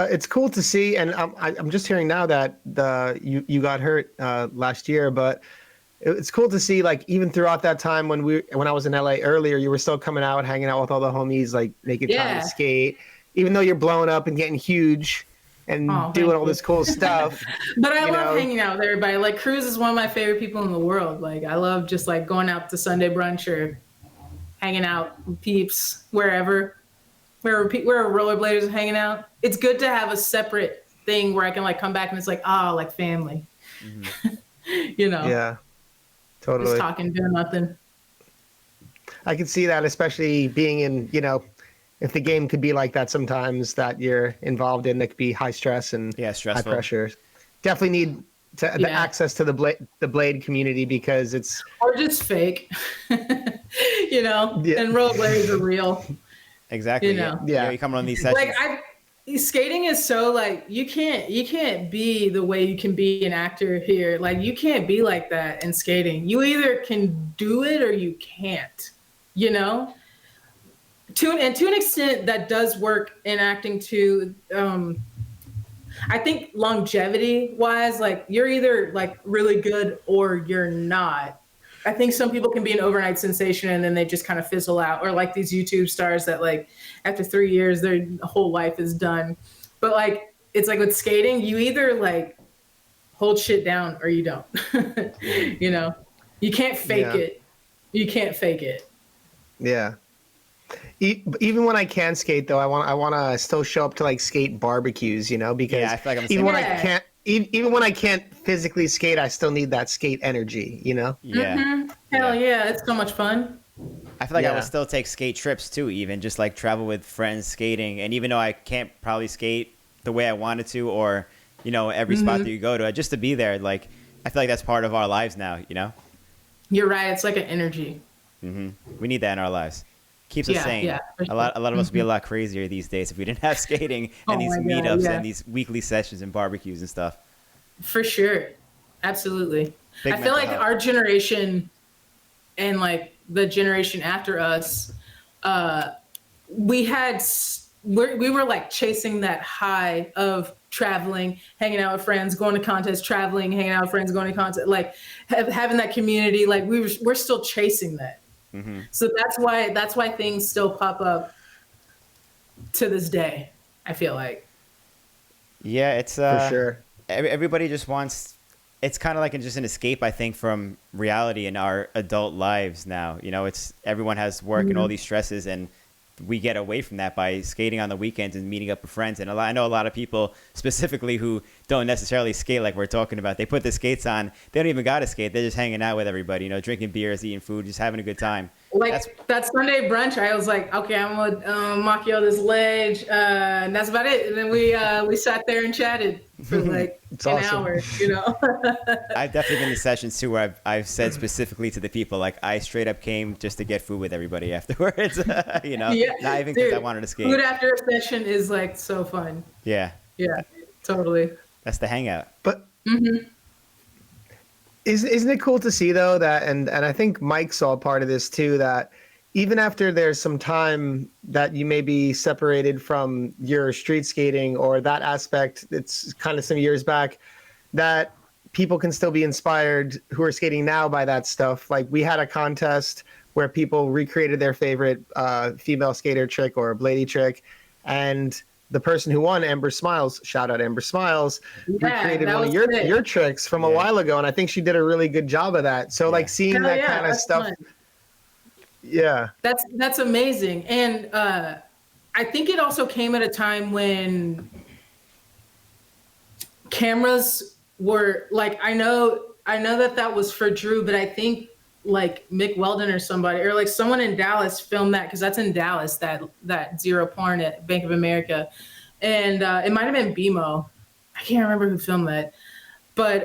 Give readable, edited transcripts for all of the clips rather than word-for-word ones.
It's cool to see, and I'm just hearing now that you got hurt last year, but it's cool to see, like, even throughout that time when I was in LA earlier, you were still coming out, hanging out with all the homies, like making time to Yeah. skate, even though you're blowing up and getting huge and Oh, doing thank all you. this cool stuff. But I You love know, hanging out with everybody. Like Cruz is one of my favorite people in the world. Like I love just like going out to Sunday brunch or hanging out with peeps where rollerbladers are hanging out. It's good to have a separate thing where I can like come back and it's like, like family, you know, yeah, just totally. talking, doing nothing. I can see that, especially being in, if the game could be like that sometimes that you're involved in, that could be high stress and Yeah, high stressful. pressure. Definitely need the Yeah. access to the blade community because it's Or just fake, yeah, and rollerbladers are real, Exactly. you Yeah. know. yeah, You come on these Like sessions. skating is so like you can't be the way you can be an actor here. Like you can't be like that in skating. You either can do it or you can't, you know? To an extent that does work in acting too. I think longevity wise, like you're either like really good or you're not. I think some people can be an overnight sensation and then they just kind of fizzle out, or like these YouTube stars that like after 3 years their whole life is done. But like it's like with skating, you either like hold shit down or you don't. you know, you can't fake yeah, it. You can't fake it. yeah. Even when I can skate, though, I want to still show up to like skate barbecues, Yeah, because I feel like I'm the even same when way. I Yeah. can't, even when I can't physically skate, I still need that skate energy. Yeah. Hell Yeah. yeah, it's so much fun. I feel like I would Yeah. still take skate trips too, even just like travel with friends skating. And even though I can't probably skate the way I wanted to, or every spot that you go to, just to be there, like I feel like that's part of our lives now. You're right. It's like an energy. We need that in our lives. Keeps us Yeah, sane. yeah, for A lot of us would be a sure. lot crazier these days if we didn't have skating Oh and these my God, meetups yeah. and these weekly sessions and barbecues and stuff. For sure. Absolutely. Big I feel mental like health. our generation and like the generation after us, we had, we were like chasing that high of traveling, hanging out with friends, going to contests, traveling, hanging out with friends, going to contests, like having that community. Like we're still chasing that. So that's why things still pop up to this day. I feel like. Yeah, it's For sure. everybody just wants. It's kind of like just an escape, I think, from reality in our adult lives now. It's everyone has work and all these stresses, and we get away from that by skating on the weekends and meeting up with friends. And I know a lot of people specifically who don't necessarily skate like we're talking about. They put the skates on. They don't even got to skate. They're just hanging out with everybody, drinking beers, eating food, just having a good time. Like That's that Sunday brunch, I was like, okay, I'm gonna macchio this ledge, and that's about it. And then we sat there and chatted for like It's an awesome. hour. I've definitely been in sessions too where I've said specifically to the people, like, I straight up came just to get food with everybody afterwards. Not even because I Dude, wanted to skate. food after a session is like so fun. Yeah, Yeah, totally. that's the hangout. But isn't it cool to see, though, that, and I think Mike saw part of this too, that even after there's some time that you may be separated from your street skating or that aspect, it's kind of some years back, that people can still be inspired who are skating now by that stuff. Like we had a contest where people recreated their favorite female skater trick or a bladie trick, and the person who won, Amber Smiles, shout out Amber Smiles, recreated that one of was sick. your tricks from a Yeah. while ago, and I think she did a really good job of that. So like Yeah. seeing Hell that yeah, kind of that's stuff, fun. yeah, That's amazing. And I think it also came at a time when cameras were like, I know that was for Drew, but I think like Mick Weldon or somebody, or like someone in Dallas filmed that, because that's in Dallas, that Zero Porn at Bank of America. And it might have been BMO. I can't remember who filmed that. But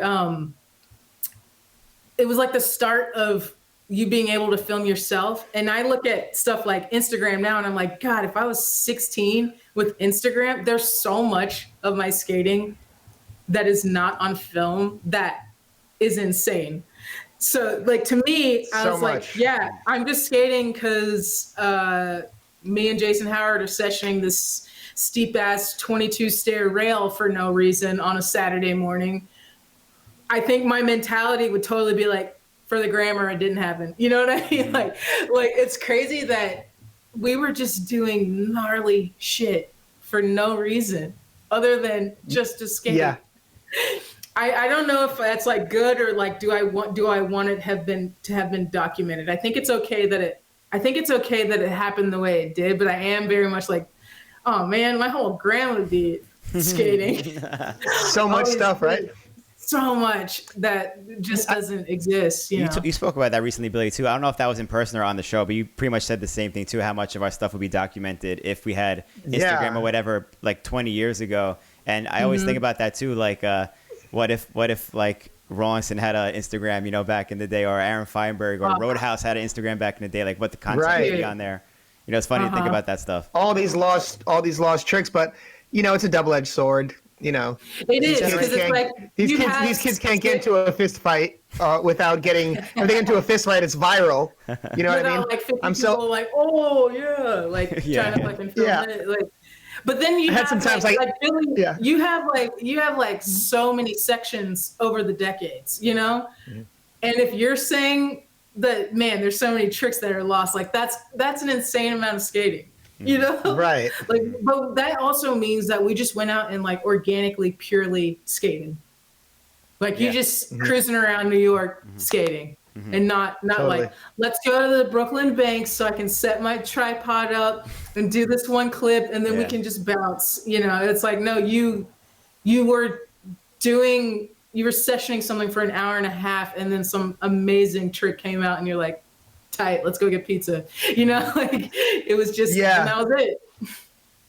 it was like the start of you being able to film yourself. And I look at stuff like Instagram now and I'm like, God, if I was 16 with Instagram, there's so much of my skating that is not on film that is insane. So like to me, I So was much. like, yeah, I'm just skating because me and Jason Howard are sessioning this steep ass 22 stair rail for no reason on a Saturday morning, I think my mentality would totally be like, for the grammar, it didn't happen. You know what I mean? Like it's crazy that we were just doing gnarly shit for no reason other than just to skate. Yeah. I don't know if that's like good or like do I want it to have been documented. I think it's okay that it happened the way it did, but I am very much like, oh man, my whole grandma did skating. So much stuff, right? So much that just doesn't exist. You know? You spoke about that recently, Billy, too. I don't know if that was in person or on the show, but you pretty much said the same thing, too, how much of our stuff would be documented if we had Instagram or whatever, like 20 years ago. And I always think about that, too. Like, what if like, Rawlinson had an Instagram, you know, back in the day, or Aaron Feinberg or Roadhouse had an Instagram back in the day, like what the content would be on there. You know, it's funny to think about that stuff. All these lost tricks, but, you know, it's a double-edged sword. You know, it is because it's like these kids can't get into a fist fight without getting. If they get into a fist fight, it's viral. You know what I mean? Like 50 people like, oh yeah, like trying to fucking film it. Like, but then you have sometimes like Billy, you have like so many sections over the decades, you know. And if you're saying that, man, there's so many tricks that are lost, like that's an insane amount of skating. You know, right? Like, but that also means that we just went out and like organically, purely skated. Like you just cruising around New York skating, and not totally. Like, let's go to the Brooklyn banks so I can set my tripod up and do this one clip, and then we can just bounce. You know, it's like, no, you were sessioning something for an hour and a half, and then some amazing trick came out, and you're like, tight, let's go get pizza. You know, like it was just, and that was it.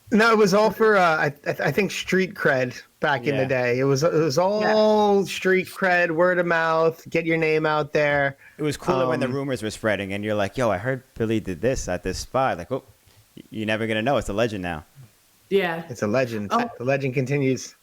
No, it was all for I think street cred back in the day. It was all street cred, word of mouth, get your name out there. It was cooler when the rumors were spreading, and you're like, yo, I heard Billy did this at this spot. Like, oh, you're never gonna know. It's a legend now. Yeah, it's a legend. The legend continues.